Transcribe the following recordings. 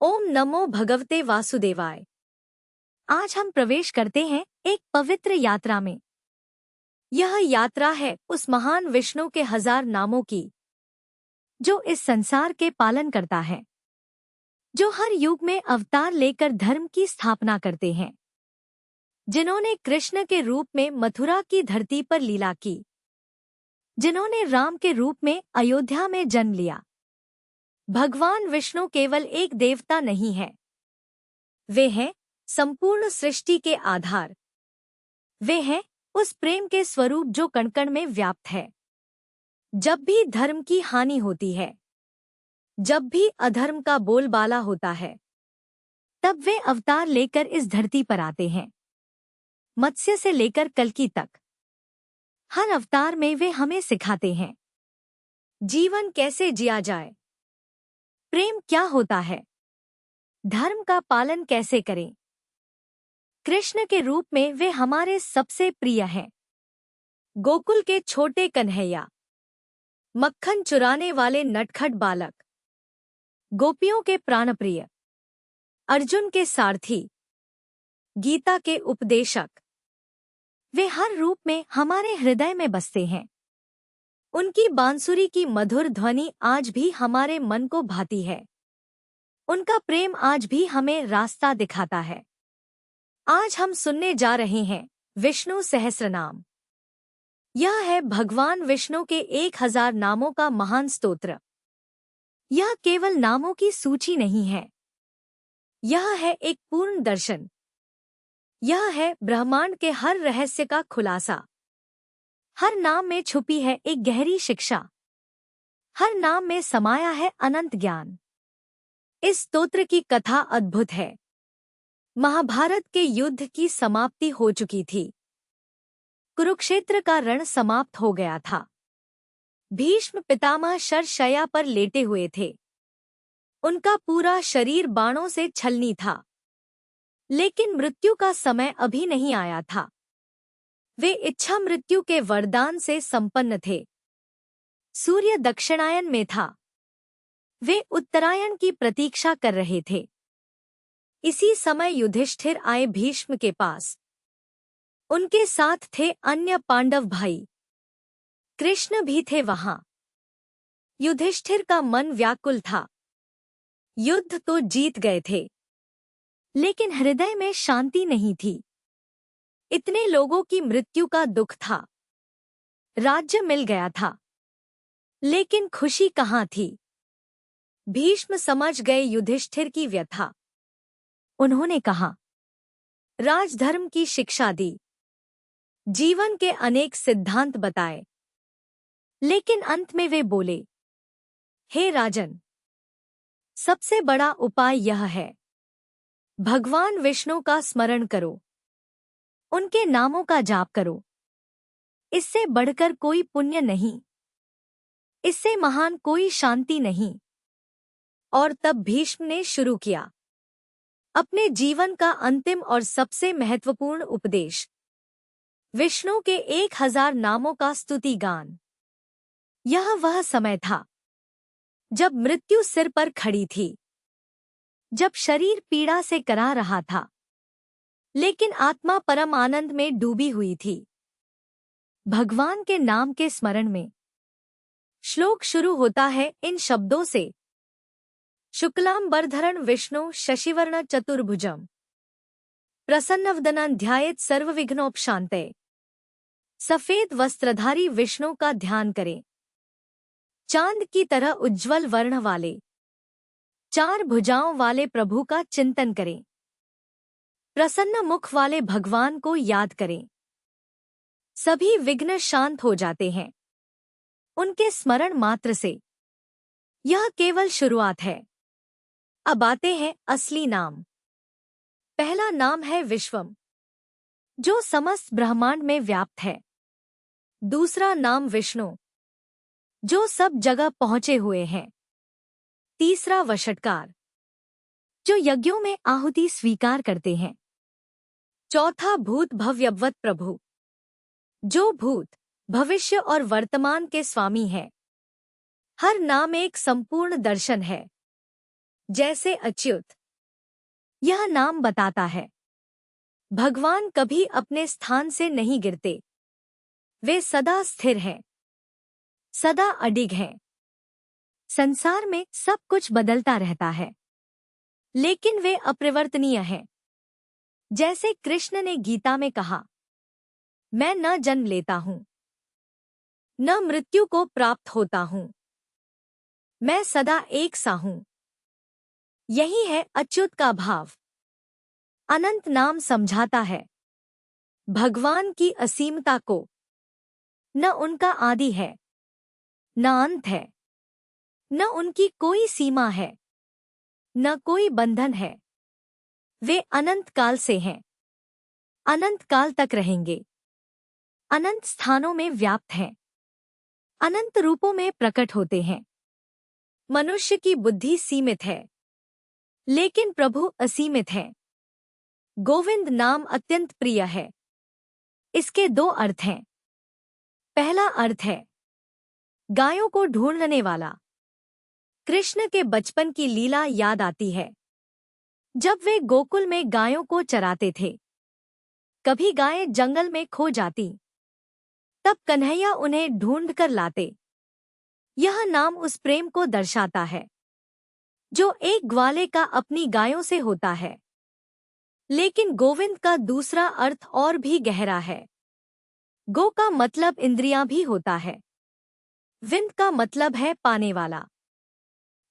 ओम नमो भगवते वासुदेवाय। आज हम प्रवेश करते हैं एक पवित्र यात्रा में। यह यात्रा है उस महान विष्णु के 1000 नामों की, जो इस संसार के पालन करता है, जो हर युग में अवतार लेकर धर्म की स्थापना करते हैं, जिन्होंने कृष्ण के रूप में मथुरा की धरती पर लीला की, जिन्होंने राम के रूप में अयोध्या में जन्म लिया। भगवान विष्णु केवल एक देवता नहीं है, वे हैं संपूर्ण सृष्टि के आधार। वे हैं उस प्रेम के स्वरूप जो कण-कण में व्याप्त है। जब भी धर्म की हानि होती है, जब भी अधर्म का बोलबाला होता है, तब वे अवतार लेकर इस धरती पर आते हैं। मत्स्य से लेकर कल्कि तक हर अवतार में वे हमें सिखाते हैं जीवन कैसे जिया जाए, प्रेम क्या होता है, धर्म का पालन कैसे करें। कृष्ण के रूप में वे हमारे सबसे प्रिय हैं। गोकुल के छोटे कन्हैया, मक्खन चुराने वाले नटखट बालक, गोपियों के प्राणप्रिय, अर्जुन के सारथी, गीता के उपदेशक, वे हर रूप में हमारे हृदय में बसते हैं। उनकी बांसुरी की मधुर ध्वनि आज भी हमारे मन को भाती है। उनका प्रेम आज भी हमें रास्ता दिखाता है। आज हम सुनने जा रहे हैं विष्णु सहस्रनाम। यह है भगवान विष्णु के 1000 नामों का महान स्तोत्र। यह केवल नामों की सूची नहीं है, यह है एक पूर्ण दर्शन। यह है ब्रह्मांड के हर रहस्य का खुलासा। हर नाम में छुपी है एक गहरी शिक्षा, हर नाम में समाया है अनंत ज्ञान। इस स्तोत्र की कथा अद्भुत है। महाभारत के युद्ध की समाप्ति हो चुकी थी। कुरुक्षेत्र का रण समाप्त हो गया था। भीष्म पितामह शरशय्या पर लेटे हुए थे। उनका पूरा शरीर बाणों से छलनी था, लेकिन मृत्यु का समय अभी नहीं आया था। वे इच्छा मृत्यु के वरदान से संपन्न थे। सूर्य दक्षिणायन में था, वे उत्तरायण की प्रतीक्षा कर रहे थे। इसी समय युधिष्ठिर आए भीष्म के पास। उनके साथ थे अन्य पांडव भाई, कृष्ण भी थे वहां। युधिष्ठिर का मन व्याकुल था। युद्ध तो जीत गए थे, लेकिन हृदय में शांति नहीं थी। इतने लोगों की मृत्यु का दुख था। राज्य मिल गया था, लेकिन खुशी कहाँ थी। भीष्म समझ गए युधिष्ठिर की व्यथा। उन्होंने कहा, राजधर्म की शिक्षा दी, जीवन के अनेक सिद्धांत बताए, लेकिन अंत में वे बोले, हे राजन, सबसे बड़ा उपाय यह है, भगवान विष्णु का स्मरण करो, उनके नामों का जाप करो। इससे बढ़कर कोई पुण्य नहीं, इससे महान कोई शांति नहीं। और तब भीष्म ने शुरू किया अपने जीवन का अंतिम और सबसे महत्वपूर्ण उपदेश, विष्णु के 1000 नामों का स्तुति गान। यह वह समय था जब मृत्यु सिर पर खड़ी थी, जब शरीर पीड़ा से करा रहा था, लेकिन आत्मा परम आनंद में डूबी हुई थी। भगवान के नाम के स्मरण में श्लोक शुरू होता है इन शब्दों से, शुक्लांबरधरं विष्णु शशिवर्ण चतुर्भुजम् प्रसन्नवदनं ध्यायेत् सर्वविघ्नोपशान्तये। सफेद वस्त्रधारी विष्णु का ध्यान करें। चांद की तरह उज्ज्वल वर्ण वाले, 4 भुजाओं वाले प्रभु का चिंतन करें। प्रसन्न मुख वाले भगवान को याद करें। सभी विघ्न शांत हो जाते हैं उनके स्मरण मात्र से। यह केवल शुरुआत है। अब आते हैं असली नाम। पहला नाम है विश्वम, जो समस्त ब्रह्मांड में व्याप्त है। दूसरा नाम विष्णु, जो सब जगह पहुंचे हुए हैं। तीसरा वषट्कार, जो यज्ञों में आहुति स्वीकार करते हैं। चौथा भूत भव्यवत प्रभु, जो भूत, भविष्य और वर्तमान के स्वामी है। हर नाम एक संपूर्ण दर्शन है। जैसे अच्युत। यह नाम बताता है भगवान कभी अपने स्थान से नहीं गिरते। वे सदा स्थिर हैं, सदा अडिग हैं। संसार में सब कुछ बदलता रहता है, लेकिन वे अपरिवर्तनीय हैं। जैसे कृष्ण ने गीता में कहा, मैं न जन्म लेता हूं, न मृत्यु को प्राप्त होता हूं, मैं सदा एक सा हूं। यही है अच्युत का भाव। अनंत नाम समझाता है भगवान की असीमता को। न उनका आदि है, न अंत है, न उनकी कोई सीमा है, न कोई बंधन है। वे अनंत काल से हैं, अनंत काल तक रहेंगे, अनंत स्थानों में व्याप्त हैं, अनंत रूपों में प्रकट होते हैं। मनुष्य की बुद्धि सीमित है, लेकिन प्रभु असीमित है। गोविंद नाम अत्यंत प्रिय है। इसके दो अर्थ हैं। पहला अर्थ है गायों को ढूंढने वाला। कृष्ण के बचपन की लीला याद आती है, जब वे गोकुल में गायों को चराते थे। कभी गायें जंगल में खो जाती, तब कन्हैया उन्हें ढूंढ कर लाते। यह नाम उस प्रेम को दर्शाता है जो एक ग्वाले का अपनी गायों से होता है। लेकिन गोविंद का दूसरा अर्थ और भी गहरा है। गो का मतलब इंद्रियां भी होता है। विंद का मतलब है पाने वाला,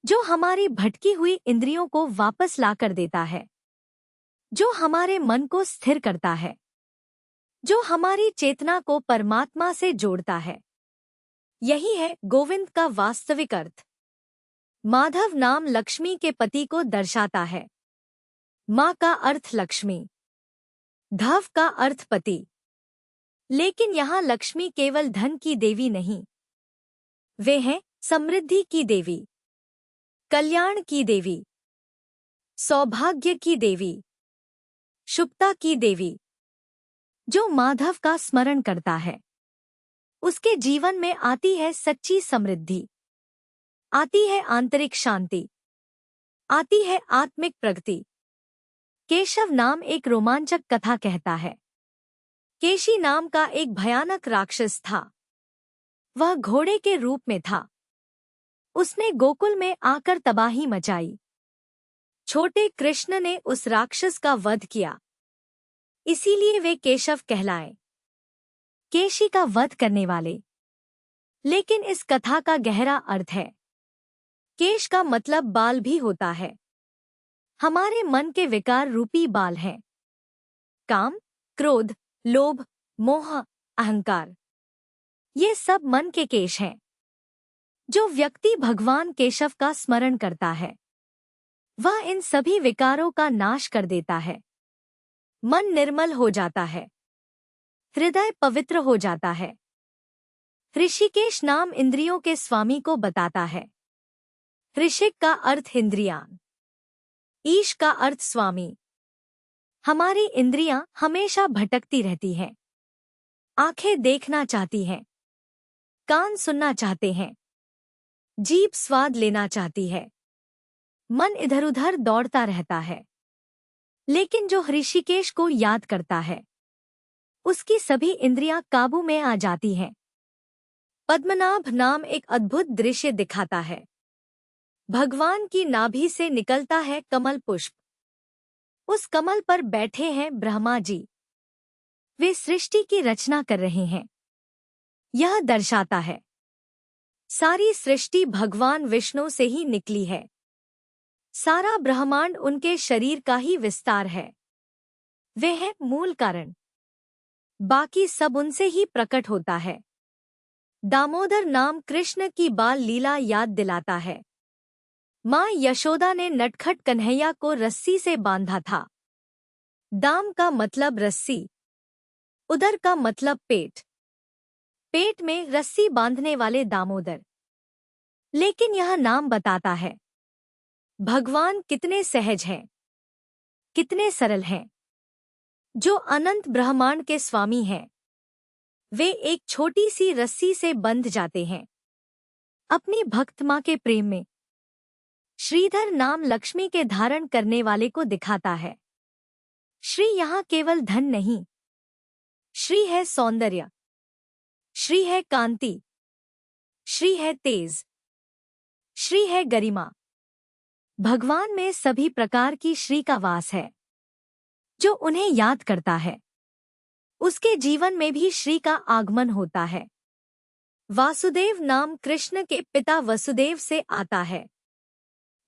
जो हमारी भटकी हुई इंद्रियों को वापस लाकर देता है, जो हमारे मन को स्थिर करता है, जो हमारी चेतना को परमात्मा से जोड़ता है। यही है गोविंद का वास्तविक अर्थ। माधव नाम लक्ष्मी के पति को दर्शाता है। माँ का अर्थ लक्ष्मी, धव का अर्थ पति। लेकिन यहाँ लक्ष्मी केवल धन की देवी नहीं, वे हैं समृद्धि की देवी, कल्याण की देवी, सौभाग्य की देवी, शुभता की देवी। जो माधव का स्मरण करता है, उसके जीवन में आती है सच्ची समृद्धि, आती है आंतरिक शांति, आती है आत्मिक प्रगति। केशव नाम एक रोमांचक कथा कहता है। केशी नाम का एक भयानक राक्षस था। वह घोड़े के रूप में था। उसने गोकुल में आकर तबाही मचाई। छोटे कृष्ण ने उस राक्षस का वध किया, इसीलिए वे केशव कहलाए, केशी का वध करने वाले। लेकिन इस कथा का गहरा अर्थ है। केश का मतलब बाल भी होता है। हमारे मन के विकार रूपी बाल हैं। काम, क्रोध, लोभ, मोह, अहंकार, ये सब मन के केश हैं। जो व्यक्ति भगवान केशव का स्मरण करता है, वह इन सभी विकारों का नाश कर देता है। मन निर्मल हो जाता है, हृदय पवित्र हो जाता है। ऋषिकेश नाम इंद्रियों के स्वामी को बताता है। ऋषिक का अर्थ इंद्रियां, ईश का अर्थ स्वामी। हमारी इंद्रियां हमेशा भटकती रहती हैं। आंखें देखना चाहती हैं, कान सुनना चाहते हैं, जीभ स्वाद लेना चाहती है, मन इधर-उधर दौड़ता रहता है। लेकिन जो ऋषिकेश को याद करता है, उसकी सभी इंद्रियां काबू में आ जाती हैं। पद्मनाभ नाम एक अद्भुत दृश्य दिखाता है। भगवान की नाभि से निकलता है कमल पुष्प। उस कमल पर बैठे हैं ब्रह्मा जी। वे सृष्टि की रचना कर रहे हैं। यह दर्शाता है सारी सृष्टि भगवान विष्णु से ही निकली है। सारा ब्रह्मांड उनके शरीर का ही विस्तार है। वे हैं मूल कारण। बाकी सब उनसे ही प्रकट होता है। दामोदर नाम कृष्ण की बाल लीला याद दिलाता है। माँ यशोदा ने नटखट कन्हैया को रस्सी से बांधा था। दाम का मतलब रस्सी, उदर का मतलब पेट। पेट में रस्सी बांधने वाले दामोदर। लेकिन यह नाम बताता है भगवान कितने सहज हैं, कितने सरल हैं। जो अनंत ब्रह्मांड के स्वामी हैं, वे एक छोटी सी रस्सी से बंध जाते हैं, अपनी भक्त माँ के प्रेम में। श्रीधर नाम लक्ष्मी के धारण करने वाले को दिखाता है। श्री यहाँ केवल धन नहीं, श्री है सौंदर्य, श्री है कांति, श्री है तेज, श्री है गरिमा। भगवान में सभी प्रकार की श्री का वास है। जो उन्हें याद करता है उसके जीवन में भी श्री का आगमन होता है। वासुदेव नाम कृष्ण के पिता वसुदेव से आता है,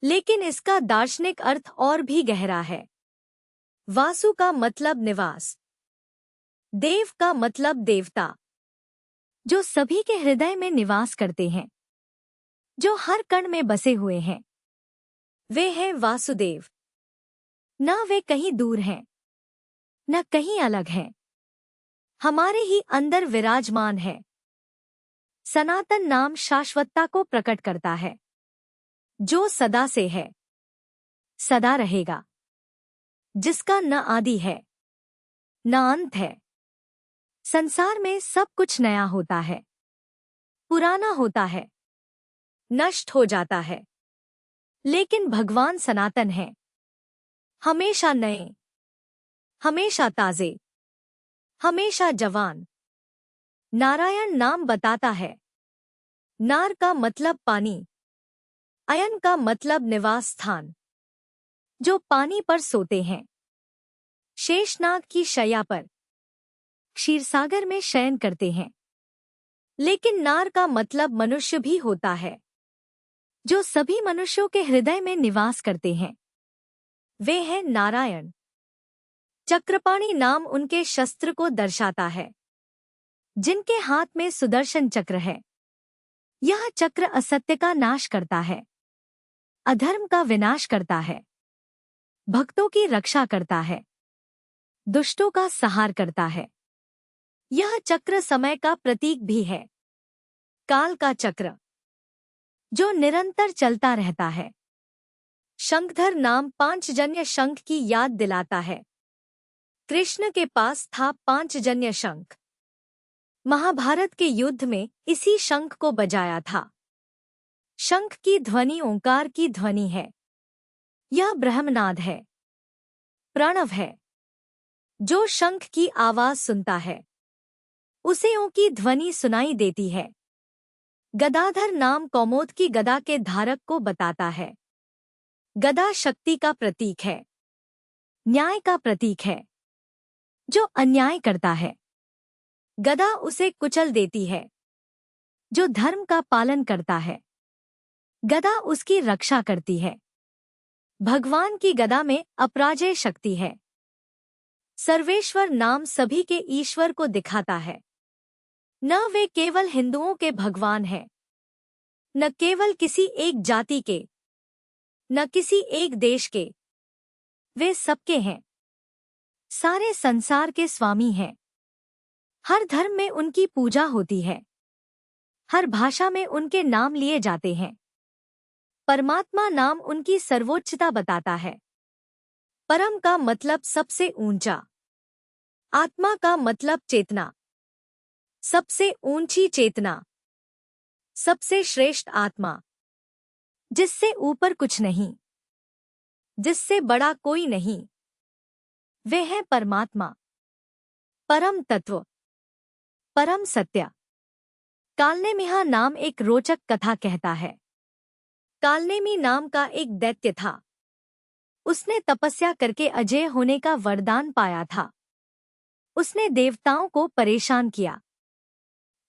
लेकिन इसका दार्शनिक अर्थ और भी गहरा है। वासु का मतलब निवास, देव का मतलब देवता, जो सभी के हृदय में निवास करते हैं, जो हर कण में बसे हुए हैं, वे हैं वासुदेव। न वे कहीं दूर हैं, न कहीं अलग हैं, हमारे ही अंदर विराजमान है। सनातन नाम शाश्वतता को प्रकट करता है, जो सदा से है, सदा रहेगा, जिसका न आदि है न अंत है। संसार में सब कुछ नया होता है, पुराना होता है, नष्ट हो जाता है, लेकिन भगवान सनातन है, हमेशा नए, हमेशा ताजे, हमेशा जवान। नारायण नाम बताता है, नार का मतलब पानी, अयन का मतलब निवास स्थान, जो पानी पर सोते हैं। शेषनाग की शैया पर, क्षीरसागर में शयन करते हैं। लेकिन नार का मतलब मनुष्य भी होता है, जो सभी मनुष्यों के हृदय में निवास करते हैं। वे हैं नारायण। चक्रपाणि नाम उनके शस्त्र को दर्शाता है, जिनके हाथ में सुदर्शन चक्र है। यह चक्र असत्य का नाश करता है, अधर्म का विनाश करता है, भक्तों की रक्षा करता है, दुष्टों का संहार करता है। यह चक्र समय का प्रतीक भी है, काल का चक्र, जो निरंतर चलता रहता है। शंखधर नाम पांचजन्य शंख की याद दिलाता है। कृष्ण के पास था पांचजन्य शंख। महाभारत के युद्ध में इसी शंख को बजाया था। शंख की ध्वनि ओंकार की ध्वनि है। यह ब्रह्मनाद है, प्रणव है। जो शंख की आवाज सुनता है उसे ओं की ध्वनि सुनाई देती है। गदाधर नाम कौमोद की गदा के धारक को बताता है। गदा शक्ति का प्रतीक है, न्याय का प्रतीक है। जो अन्याय करता है गदा उसे कुचल देती है। जो धर्म का पालन करता है गदा उसकी रक्षा करती है। भगवान की गदा में अपराजय शक्ति है। सर्वेश्वर नाम सभी के ईश्वर को दिखाता है। न वे केवल हिंदुओं के भगवान हैं, न केवल किसी एक जाति के, न किसी एक देश के, वे सबके हैं। सारे संसार के स्वामी हैं। हर धर्म में उनकी पूजा होती है, हर भाषा में उनके नाम लिए जाते हैं। परमात्मा नाम उनकी सर्वोच्चता बताता है। परम का मतलब सबसे ऊंचा, आत्मा का मतलब चेतना, सबसे ऊंची चेतना, सबसे श्रेष्ठ आत्मा, जिससे ऊपर कुछ नहीं, जिससे बड़ा कोई नहीं। वे हैं परमात्मा, परम तत्व, परम सत्य। कालनेमिहा नाम एक रोचक कथा कहता है। कालनेमी नाम का एक दैत्य था। उसने तपस्या करके अजय होने का वरदान पाया था। उसने देवताओं को परेशान किया।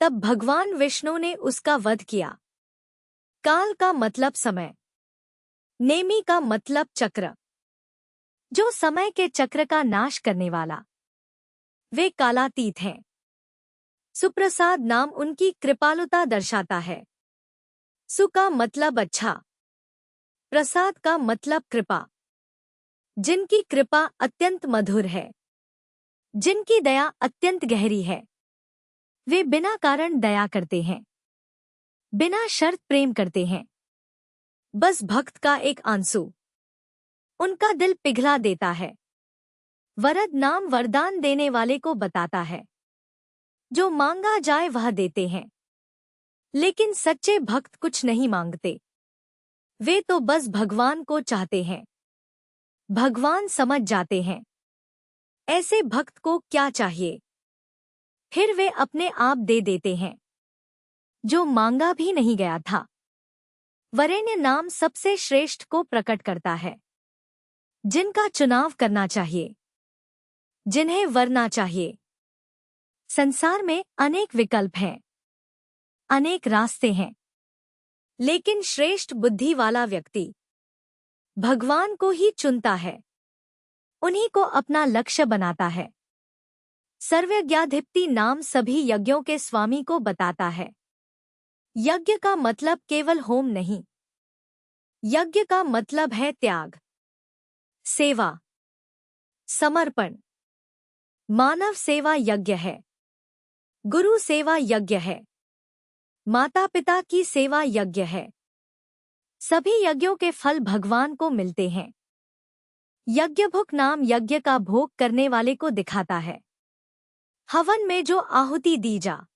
तब भगवान विष्णु ने उसका वध किया। काल का मतलब समय, नेमी का मतलब चक्र, जो समय के चक्र का नाश करने वाला। वे कालातीत हैं। सुप्रसाद नाम उनकी कृपालुता दर्शाता है। सु का मतलब अच्छा, प्रसाद का मतलब कृपा। जिनकी कृपा अत्यंत मधुर है, जिनकी दया अत्यंत गहरी है। वे बिना कारण दया करते हैं, बिना शर्त प्रेम करते हैं। बस भक्त का एक आंसू उनका दिल पिघला देता है। वरद नाम वरदान देने वाले को बताता है। जो मांगा जाए वह देते हैं, लेकिन सच्चे भक्त कुछ नहीं मांगते। वे तो बस भगवान को चाहते हैं। भगवान समझ जाते हैं। ऐसे भक्त को क्या चाहिए? फिर वे अपने आप दे देते हैं, जो मांगा भी नहीं गया था। वरेण्य नाम सबसे श्रेष्ठ को प्रकट करता है, जिनका चुनाव करना चाहिए, जिन्हें वरना चाहिए। संसार में अनेक विकल्प हैं, अनेक रास्ते हैं, लेकिन श्रेष्ठ बुद्धि वाला व्यक्ति भगवान को ही चुनता है, उन्हीं को अपना लक्ष्य बनाता है। सर्वयज्ञाधिपति नाम सभी यज्ञों के स्वामी को बताता है। यज्ञ का मतलब केवल होम नहीं, यज्ञ का मतलब है त्याग, सेवा, समर्पण। मानव सेवा यज्ञ है, गुरु सेवा यज्ञ है, माता पिता की सेवा यज्ञ है। सभी यज्ञों के फल भगवान को मिलते हैं। यज्ञभुक नाम यज्ञ का भोग करने वाले को दिखाता है। हवन में जो आहुति दी जा